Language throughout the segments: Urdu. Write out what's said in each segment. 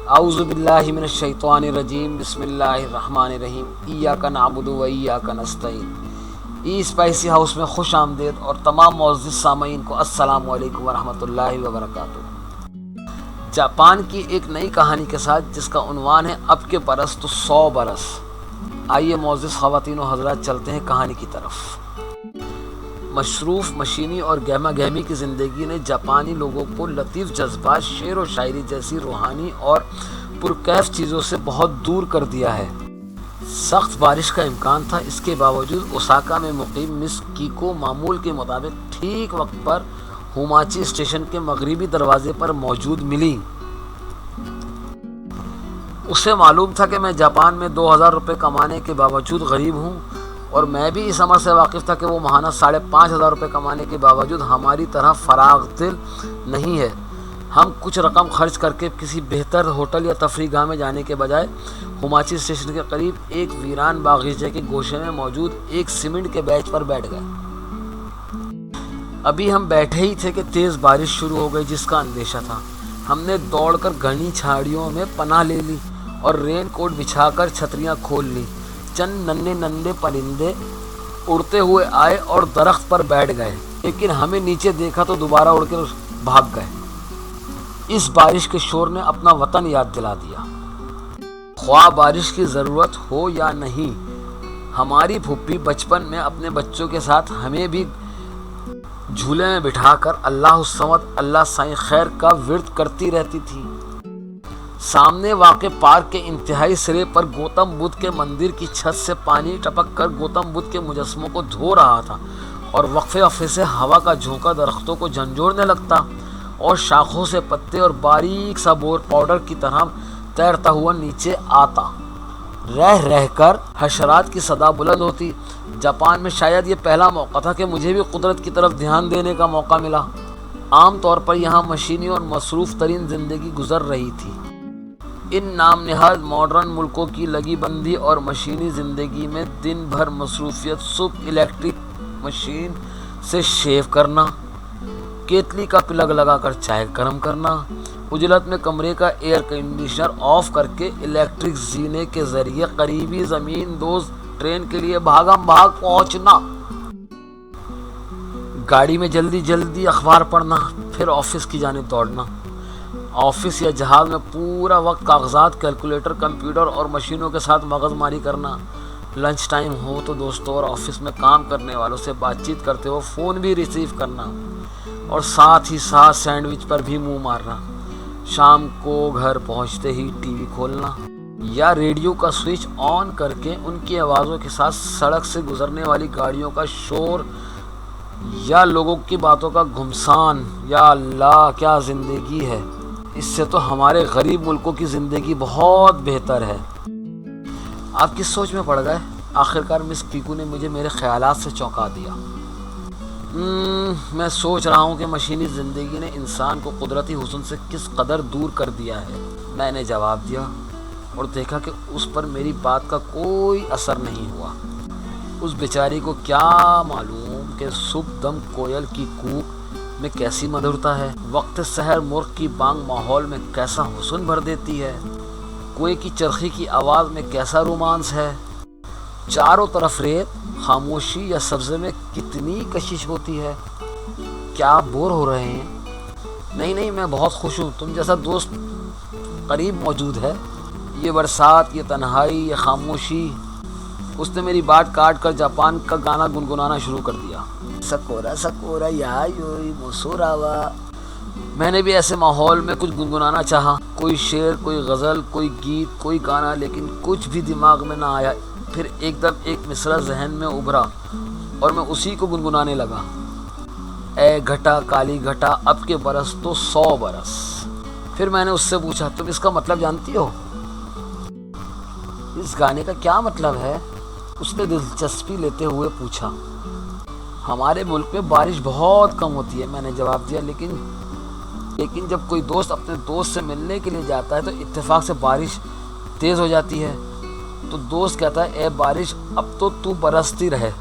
اعوذ باللہ من الشیطان الرجیم بسم اللہ الرحمن الرحیم ایاک نعبد و ایاک نستعین۔ ای اسپائسی ہاؤس میں خوش آمدید اور تمام معزز سامعین کو السلام علیکم ورحمۃ اللہ وبرکاتہ۔ جاپان کی ایک نئی کہانی کے ساتھ جس کا عنوان ہے اب کے برس تو 100 برس۔ آئیے معزز خواتین و حضرات چلتے ہیں کہانی کی طرف۔ مصروف مشینی اور گہما گہمی کی زندگی نے جاپانی لوگوں کو لطیف جذبات، شعر و شاعری جیسی روحانی اور پرکیف چیزوں سے بہت دور کر دیا ہے۔ سخت بارش کا امکان تھا، اس کے باوجود اوساکا میں مقیم مس کیکو معمول کے مطابق ٹھیک وقت پر ہوماچی اسٹیشن کے مغربی دروازے پر موجود ملی۔ اسے معلوم تھا کہ میں جاپان میں 2000 روپے کمانے کے باوجود غریب ہوں، اور میں بھی اس امر سے واقف تھا کہ وہ ماہانہ 5500 روپے کمانے کے باوجود ہماری طرح فراغ دل نہیں ہے۔ ہم کچھ رقم خرچ کر کے کسی بہتر ہوٹل یا تفریح گاہ میں جانے کے بجائے ہوماچی اسٹیشن کے قریب ایک ویران باغیچے کے گوشے میں موجود ایک سیمنٹ کے بیچ پر بیٹھ گئے۔ ابھی ہم بیٹھے ہی تھے کہ تیز بارش شروع ہو گئی، جس کا اندیشہ تھا۔ ہم نے دوڑ کر گھنی جھاڑیوں میں پناہ لے لی اور رین کوٹ بچھا کر چھتریاں کھول لی۔ چند ننھے پرندے اڑتے ہوئے آئے اور درخت پر بیٹھ گئے، لیکن ہمیں نیچے دیکھا تو دوبارہ اڑ کر بھاگ گئے۔ اس بارش کے شور نے اپنا وطن یاد دلا دیا۔ خواہ بارش کی ضرورت ہو یا نہیں، ہماری پھوپھی بچپن میں اپنے بچوں کے ساتھ ہمیں بھی جھولے میں بٹھا کر اللہ الصمد اللہ سائیں خیر کا ورد کرتی رہتی تھی۔ سامنے واقع پارک کے انتہائی سرے پر گوتم بدھ کے مندر کی چھت سے پانی ٹپک کر گوتم بدھ کے مجسموں کو دھو رہا تھا، اور وقفے وقفے سے ہوا کا جھونکا درختوں کو جھنجھوڑنے لگتا اور شاخوں سے پتے اور باریک سا بور پاؤڈر کی طرح تیرتا ہوا نیچے آتا۔ رہ کر حشرات کی صدا بلند ہوتی۔ جاپان میں شاید یہ پہلا موقع تھا کہ مجھے بھی قدرت کی طرف دھیان دینے کا موقع ملا۔ عام طور پر یہاں مشینی اور مصروف ترین زندگی گزر رہی تھی۔ ان نام نہاد ماڈرن ملکوں کی لگی بندی اور مشینی زندگی میں دن بھر مصروفیت، صبح الیکٹرک مشین سے شیو کرنا، کیتلی کا پلگ لگا کر چائے گرم کرنا، عجلت میں کمرے کا ایئر کنڈیشنر آف کر کے الیکٹرک زینے کے ذریعے قریبی زمین دوز ٹرین کے لیے بھاگم بھاگ پہنچنا، گاڑی میں جلدی اخبار پڑھنا، پھر آفس کی جانب دوڑنا۔ آفس یا جہاز میں پورا وقت کاغذات، کیلکولیٹر، کمپیوٹر اور مشینوں کے ساتھ مغز ماری کرنا۔ لنچ ٹائم ہو تو دوستوں اور آفس میں کام کرنے والوں سے بات چیت کرتے ہوئے فون بھی ریسیو کرنا، اور ساتھ ہی ساتھ سینڈوچ پر بھی منہ مارنا۔ شام کو گھر پہنچتے ہی ٹی وی کھولنا یا ریڈیو کا سوئچ آن کر کے ان کی آوازوں کے ساتھ سڑک سے گزرنے والی گاڑیوں کا شور یا لوگوں کی باتوں کا گھمسان۔ یا اللہ، کیا زندگی ہے! اس سے تو ہمارے غریب ملکوں کی زندگی بہت بہتر ہے۔ آپ کس سوچ میں پڑ گئے؟ آخرکار مس کیکو نے مجھے میرے خیالات سے چونکا دیا۔ میں سوچ رہا ہوں کہ مشینی زندگی نے انسان کو قدرتی حسن سے کس قدر دور کر دیا ہے۔ میں نے جواب دیا اور دیکھا کہ اس پر میری بات کا کوئی اثر نہیں ہوا۔ اس بیچاری کو کیا معلوم کہ صبح دم کوئل کی کوک میں کیسی مدھرتا ہے، وقت سحر مرغ کی بانگ ماحول میں کیسا حسن بھر دیتی ہے، کوئے کی چرخی کی آواز میں کیسا رومانس ہے، چاروں طرف ریت، خاموشی یا سبزے میں کتنی کشش ہوتی ہے۔ کیا آپ بور ہو رہے ہیں؟ نہیں، میں بہت خوش ہوں، تم جیسا دوست قریب موجود ہے۔ یہ برسات، یہ تنہائی، یہ خاموشی۔ اس نے میری بات کاٹ کر جاپان کا گانا گنگنانا شروع کر دیا۔ سکورا یا یوئی موسوراوا۔ میں نے بھی ایسے ماحول میں کچھ گنگنانا چاہا، کوئی شعر، کوئی غزل، کوئی گیت، کوئی گانا، لیکن کچھ بھی دماغ میں نہ آیا۔ پھر ایک دم ایک مصرع ذہن میں ابھرا اور میں اسی کو گنگنانے لگا۔ اے گھٹا کالی گھٹا، اب کے برس تو 100 برس۔ پھر میں نے اس سے پوچھا، تم اس کا مطلب جانتی ہو؟ اس گانے کا کیا مطلب ہے؟ اس نے دلچسپی لیتے ہوئے پوچھا۔ ہمارے ملک میں بارش بہت کم ہوتی ہے، میں نے جواب دیا، لیکن جب کوئی دوست اپنے دوست سے ملنے کے لیے جاتا ہے تو اتفاق سے بارش تیز ہو جاتی ہے، تو دوست کہتا ہے، اے بارش اب تو برستی رہے۔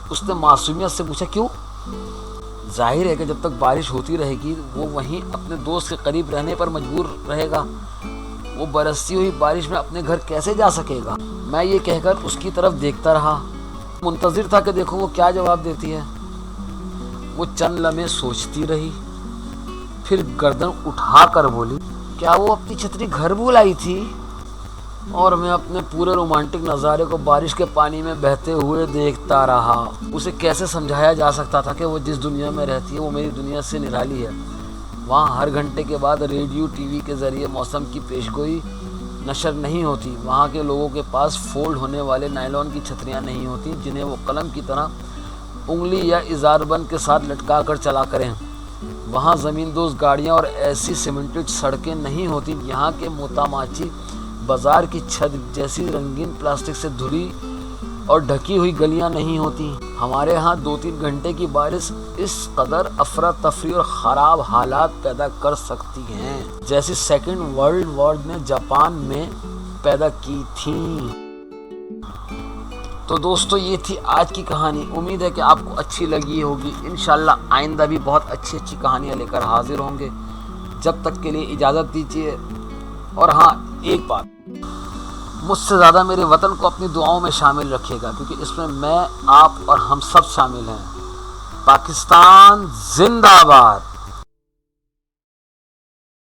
اس نے معصومیت سے پوچھا، کیوں؟ ظاہر ہے کہ جب تک بارش ہوتی رہے گی وہ وہیں اپنے دوست کے قریب رہنے پر مجبور رہے گا۔ وہ برستی ہوئی بارش میں اپنے گھر کیسے جا سکے گا؟ میں یہ کہہ کر اس کی طرف دیکھتا رہا، منتظر تھا کہ دیکھوں وہ کیا جواب دیتی ہے۔ وہ چند لمحے سوچتی رہی، پھر گردن اٹھا کر بولی، کیا وہ اپنی چھتری گھر بھول آئی تھی؟ اور میں اپنے پورے رومانٹک نظارے کو بارش کے پانی میں بہتے ہوئے دیکھتا رہا۔ اسے کیسے سمجھایا جا سکتا تھا کہ وہ جس دنیا میں رہتی ہے وہ میری دنیا سے نرالی ہے۔ وہاں ہر گھنٹے کے بعد ریڈیو ٹی وی کے ذریعے موسم کی پیشگوئی نشر نہیں ہوتی۔ وہاں کے لوگوں کے پاس فولڈ ہونے والے نائلون کی چھتریاں نہیں ہوتی جنہیں وہ قلم کی طرح انگلی یا اظہار بند کے ساتھ لٹکا کر چلا کریں۔ وہاں زمین دوز گاڑیاں اور ایسی سیمنٹڈ سڑکیں نہیں ہوتی۔ یہاں کے موتاماچی بازار کی چھت جیسی رنگین پلاسٹک سے دھلی اور ڈھکی ہوئی گلیاں نہیں ہوتی۔ ہمارے ہاں 2-3 گھنٹے کی بارش اس قدر افراتفری اور خراب حالات پیدا کر سکتی ہیں جیسی سیکنڈ ورلڈ وار نے جاپان میں پیدا کی تھی۔ تو دوستو یہ تھی آج کی کہانی۔ امید ہے کہ آپ کو اچھی لگی ہوگی۔ انشاءاللہ آئندہ بھی بہت اچھی کہانیاں لے کر حاضر ہوں گے۔ جب تک کے لیے اجازت دیجیے۔ اور ہاں ایک بات، مجھ سے زیادہ میرے وطن کو اپنی دعاؤں میں شامل رکھیے گا، کیونکہ اس میں میں، آپ اور ہم سب شامل ہیں۔ پاکستان زندہ باد۔